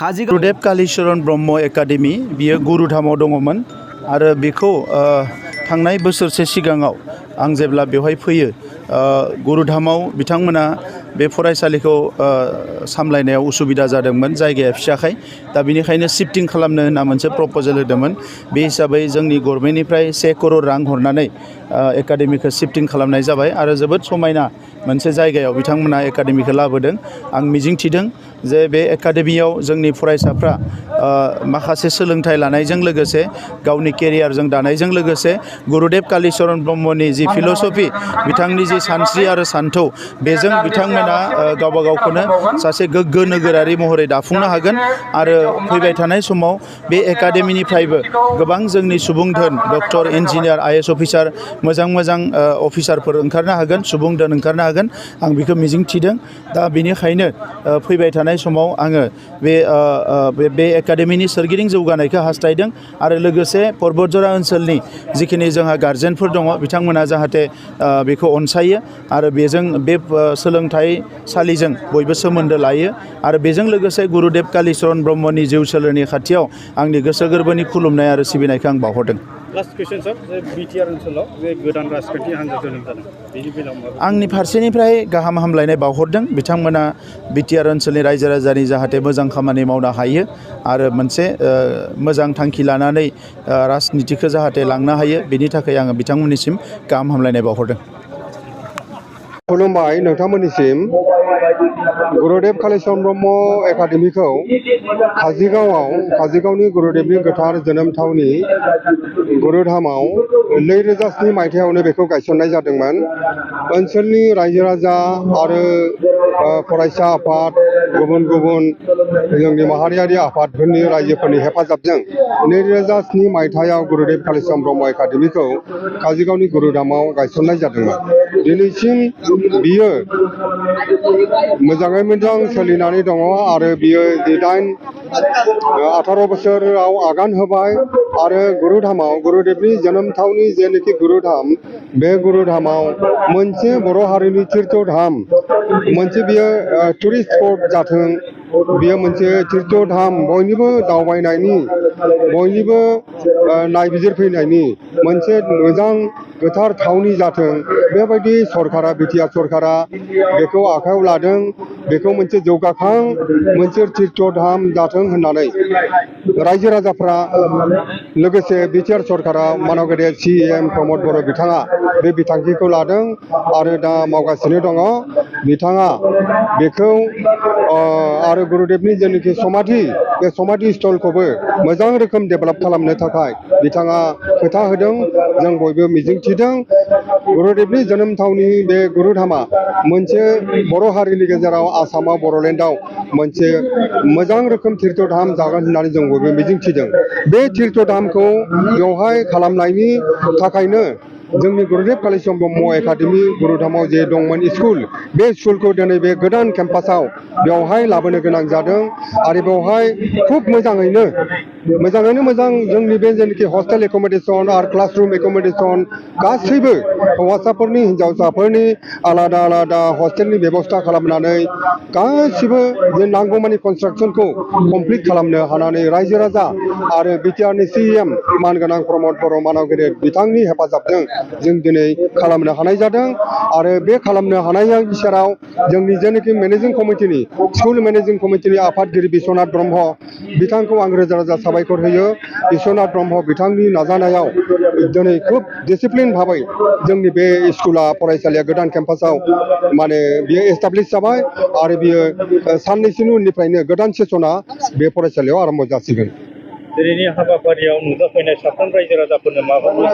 गुरुदेव Kalicharan Brahma academy बियो गुरुधामाव दङमोन आरो बेखौ थांनाय बोसोरसे सिगाङाव आं जेब्ला बेवहाय फैयो गुरुधामाव बिथांमोना बे फरायसालिखौ सामलायनायाव उसुबिदा जादोंमोन जायगाया फिसाखाय दा बेनिखायनो शिफ्टिं खालामनो होनना मोनसे प्रप'जेल होदोंमोन बे हिसाबै जोंनि गभर्नमेन्टनिफ्राय 1 करोड़ रां हरनानै एकाडेमिखौ शिफ्टिं खालामनाय जाबाय आरो जोबोद समायना मोनसे जायगायाव बिथांमोना एकाडेमिखौ लाबोदों आं मिजिंथिदों जे बे एकाडेमियाव जोंनि फरायसाफ्रा माखासे सोलोंथाइ लानायजों लोगोसे गावनि केरियारजों दानायजों लोगोसे गुरुदेव कालीचरण ब्रह्मनि जि फिल'सफि बिथांनि जि सानस्रि आरो सान्थौ बेजों बिथांमोना गावबा गावखौनो सासे गोग्गो नोगोरारि महरै दाफुंनो हागोन आरो फैबाय थानाय समाव बे एकाडेमिनिफ्रायबो गोबां जोंनि सुबुं धोन डक्टर इन्जिनियार आईएएस अफिसार मोजां अफिसारफोर ओंखारनो हागोन सुबुं धोन ओंखारनो हागोन आं बेखौ मिजिंथिदों दा बेनिखायनो फैबाय थानाय समाव आङो बे एकाडेमिनि सोरगिदिं जौगानायखौ हास्थायदों आरो लोगोसे पर्बतजरा ओनसोलनि जिखिनि जोंहा गार्जेनफोर दङ बिथांमोना जाहाथे बेखौ अनसायो आरो बेजों बे सोलोंथाइसालिजों बयबो सोमोन्दो लायो आरो बेजों लोगोसे गुरुदेव कालीचरण ब्रह्मनि जिउ सोलेरनि खाथियाव आंनि गोसो गोरबोनि खुलुमनाय आरो सिबिनायखौ आं बावहरदों। लास्ट कुइसन सार बिटिआर ओनसोलाव बे गोदान राजखान्थि हान्जा जोनोम जादों बेनि बेलायाव आंनि फारसेनिफ्राय गाहाम हामलायनाय बावहरदों बिथांमोना बिटिआर ओनसोलनि रायजो राजानि जाहाथे मोजां खामानि मावनो हायो आरो मोनसे मोजां थांखि लानानै राजनितिखौ जाहाथे लांनो हायो बेनि थाखाय आङो बिथांमोननिसिम गाहाम हामलायनाय बावहरदों। खुलुमबाय नोंथांमोननिसिम गुरुदेव कालीचरण ब्रह्म एकाडेमिखौ काजिगावनि गुरुदेवनि गोथार जोनोम थावनि गुरुधामाव 2007 मायथाइयावनो बेखौ गायसननाय जादोंमोन। ओनसोलनि रायजो राजा आरो फरायसा आफाद गुबुन जोंनि माहारियारि आफादफोरनि रायजोफोरनि हेफाजाबजों 2007 मायथाइयाव गुरुदेव कालीचरण ब्रह्म एकाडेमिखौ काजिगावनि गुरुधामाव गायसननाय जादोंमोन। दिनैसिम बियो मोजाङै मोजां सोलिनानै दङ आरो बियो 18 बोसोराव आगान होबाय आरो गुरुधामाव गुरुदेवनि जोनोम थावनि जेनोखि गुरुधाम बे गुरुधामाव मोनसे बर' हारिनि तीर्थधाम मोनसे बियो टुरिस्ट स्पट जाथों बियो मोनसे तीर्थधाम बयनिबो दावबायनायनि बयनिबो नायबिजिरफैनायनि मोनसे मोजां गोथार थावनि जाथों बेबायदि सरकारा बिटिआर सरकारा बेखौ आखायाव लादों बेखौ मोनसे जौगाखां मोनसे तीर्थधाम जाथों होननानै रायजो राजाफ्रा लोगोसे बिटिआर सरकारा मानव गेदेर CM प्रमद बर' बिथाङा बे बिथांखिखौ लादों आरो दा मावगासिनो दङ बिथाङा बेखौ आरो गुरुदेवनि जेनोखि समाधि बे समाधि स्थलखौबो मोजां रोखोम डेभेलप खालामनो थाखाय बिथाङा खोथा होदों जों बयबो मिजिंथिदों गुरुदेवनि जोनोम थावनि बे गुरुधामा मोनसे बर' हारिनि गेजेराव आसामाव बर'लेण्डआव मोनसे मोजां रोखोम तीर्थधाम जागोन होननानै जों बयबो मिजिंथिदों। बे तीर्थधामखौ बेवहाय खालामनायनि थाखायनो जोंनि गुरुदेव कालीचरण ब्रह्म एकाडेमि गुरुधामाव जे दंमोन स्कुल बे स्कुलखौ दिनै बे गोदान केम्पासाव बेवहाय लाबोनो गोनां जादों आरो बेवहाय खुब मोजाङैनो मोजां जोंनि बे जेनोखि हस्टेल एकोमोडेसन आरो क्लासरुम एकोमोडेसन गासैबो हौवासाफोरनि हिन्जावसाफोरनि आलादा हस्टेलनि बेबस्था खालामनानै गासिबो जे नांगौमानि कनस्ट्राक्सनखौ कमप्लिट खालामनो हानानै रायजो राजा आरो बिटिआरनि CM मानगोनां प्रमद बर' मानव गेदेर बिथांनि हेफाजाबजों जों दिनै खालामनो हानाय जादों आरो बे खालामनो हानायनि सेराव जोंनि जेनोखि मेनेजिं कमिटिनि स्कुल मेनेजिं कमिटिनि आफादगिरि बिश्वनाथ ब्रह्म बिथांखौ आं रोजा साबायखर होयो। बिश्वनाथ ब्रह्म बिथांनि नाजानायाव दिनै खुब डिसिप्लिन भाबै जोंनि बे स्कुला फरायसालिया गोदान केम्पासाव माने बियो एस्टाब्लिश जाबाय आरो बियो साननैसोनि उननिफ्रायनो गोदान सेसना बे फरायसालियाव आरम्भ जासिगोन। दिनैनि हाबाफारियाव नुजाफैनाय साफ्रोम रायजो राजाफोरनो माबाफोर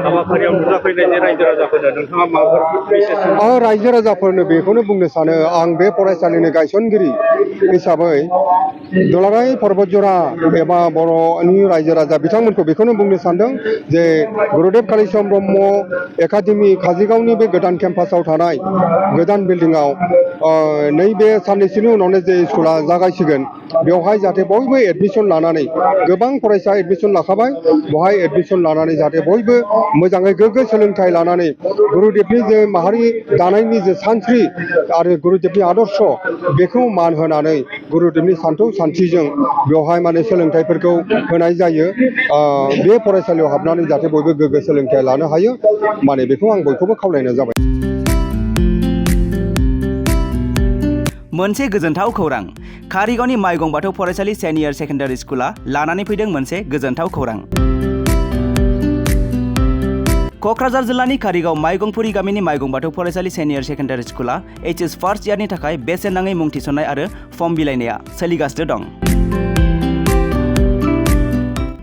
हाबाफारियाव नुजाफैनाय जे रायजो राजाफोरनो नोंथाङा माबाफोर रायजो राजाफोरनो बेखौनो बुंनो सानो आं बे फरायसालिनि गायसनगिरि हिसाबै दुलाराय पर्बतजरा एबा बर'नि रायजो राजा बिथांमोनखौ बेखौनो बुंनो सानदों जे गुरुदेव कालीचरण ब्रह्म एकाडेमि काजिगावनि बे गोदान केम्पासाव थानाय गोदान बिल्डिंआव नैबे साननैसोनि उनावनो जे स्कुला जागायसिगोन बेवहाय जाहाथे बयबो एडमिसन लानानै गोबां फरायसा एडमिसन लाखाबाय बेवहाय एडमिसन लानानै जाहाथे बयबो मोजाङै गोग्गो सोलोंथाइ लानानै गुरुदेबनि जे माहारि दानायनि जे सानस्रि आरो गुरुदेबनि आदर्श बेखौ मान होनानै गुरुदेबनि सान्थौ सान्थिजों बेवहाय माने सोलोंथाइफोरखौ होनाय जायो बे फरायसालियाव हाबनानै जाहाथे बयबो गोग्गो सोलोंथाइ लानो हायो माने बेखौ आं बयखौबो खावलायनाय जाबाय। मोनसे गोजोनथाव खौरां कारिगावनि माइगं बाथौ फरायसालि सेनियर सेकेन्डारि स्कुला लानानै फैदों मोनसे गोजोनथाव खौरां। क'क्राझार जिल्लानि कारिगाव माइगंपुरी गामिनि माइगं बाथौ फरायसालि सेनियर सेकेन्डारि स्कुला HS फार्स्ट इयारनि थाखाय बेसेन नाङै मुं थिसननाय आरो फर्म बिलाइनाया सोलिगासिनो दं।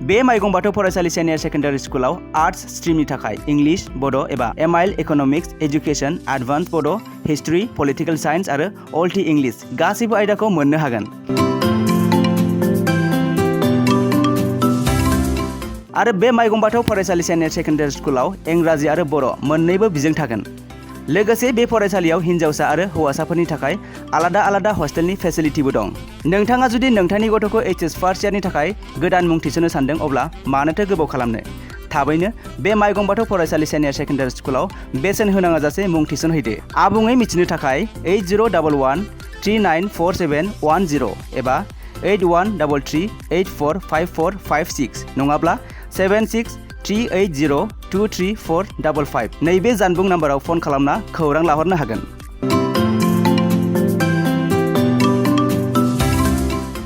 बे माइगं बाथौ फरायसालि सेनियर सेकेन्डारि स्कुलाव आर्ट्स स्ट्रिमनि थाखाय इंलिश, बड' एबा MIL इक'नमिक्स, एजुकेसन, एडभान्स बड', हिस्ट्रि, पलिटिकेल साइन्स आरो अल टि इंलिश गासैबो आयदाखौ मोननो हागोन। आरो बे माइगं बाथौ फरायसालि सेनियर सेकेन्डारि स्कुलाव इंराजि आरो बर' मोन्नैबो बिजों थागोन। लोगोसे बे फरायसालियाव हिन्जावसा आरो हौवासाफोरनि थाखाय आलादा आलादा हस्टेलनि फेसिलिटिबो दं। नोंथाङा जुदि नोंथांनि गथ'खौ HS फार्स्ट इयारनि थाखाय गोदान मुं थिसननो सानदों अब्ला मानोथो गोबाव खालामनो? थाबैनो बे माइगं बाथौ फरायसालि सेनियर सेकेन्डारि स्कुलाव बेसेन होनाङा जासे मुं थिसनहैदो। आबुङै मिथिनो थाखाय 8011 394710 एबा 8133845456 नङाब्ला 7638023455 नैबे जानबुं नाम्बाराव फन खालामना खौरां लाहरनो हागोन।